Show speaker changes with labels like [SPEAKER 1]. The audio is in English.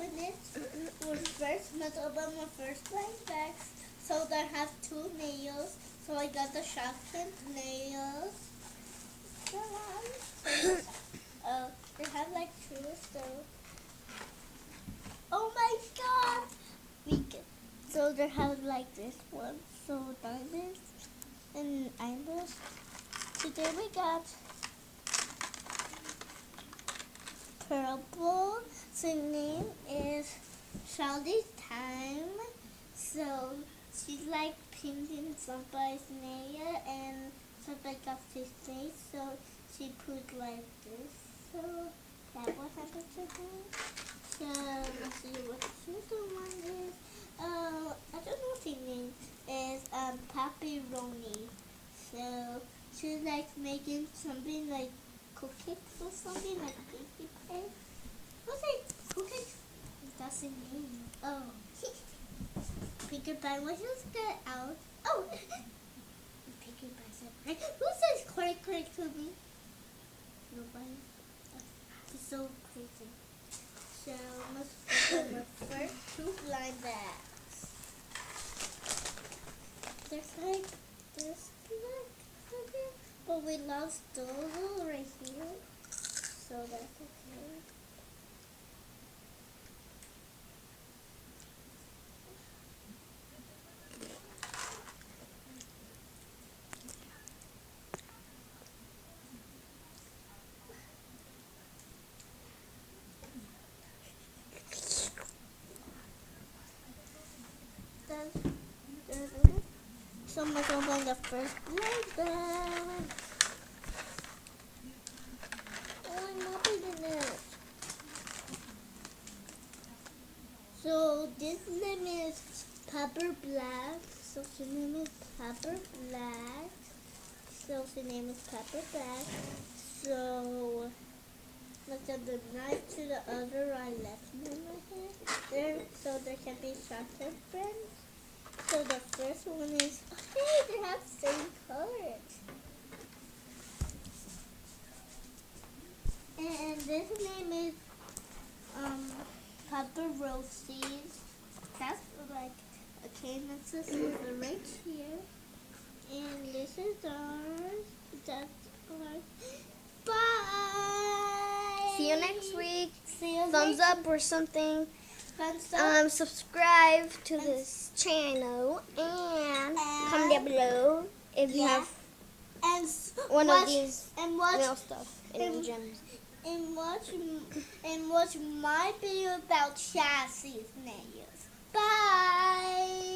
[SPEAKER 1] open it. Let's open my first blind bag. So they have 2 nails. So I got the sharpened nails. They have like 2, so. Oh my god! So they have like this one. So diamonds and eyeballs. Today we got purple. So name is Charlie's Time. So she's like painting somebody's nail and somebody got his face. So she put like this. So that what happened to her. So let's see what the other one is. I don't know what the name is. Pepperoni. So she's like making something like cookies or something like baby cake. What's it? Cookies? That's the name. Oh. Peter Pan, what just get out? Oh. Peter Pan said, right? Who says click click to me? Nobody. It's so crazy. So let's open the first 2 blind bags. There's like this like, but we lost those right here. So that's okay. So I'm gonna open the first blind bag. Oh, I'm opening it. So this name is Pepper Black. So her name is Pepper Black. So her name is Pepper Black. So look at the knife to the other eye left name right here. There, so there can be chocolate friends. So the first one is, hey, they have same colors. And this name is Pepper Roses. That's like a cane that's a silver right here. And this is ours. That's ours. Bye.
[SPEAKER 2] See you next week.
[SPEAKER 1] See you
[SPEAKER 2] Thumbs
[SPEAKER 1] next
[SPEAKER 2] up or something.
[SPEAKER 1] Thumbs up.
[SPEAKER 2] Subscribe to this channel and comment down below if you have
[SPEAKER 1] And
[SPEAKER 2] one
[SPEAKER 1] watch,
[SPEAKER 2] of these
[SPEAKER 1] and watch
[SPEAKER 2] mail stuff and gems.
[SPEAKER 1] and watch my video about Chassie's nails. Bye.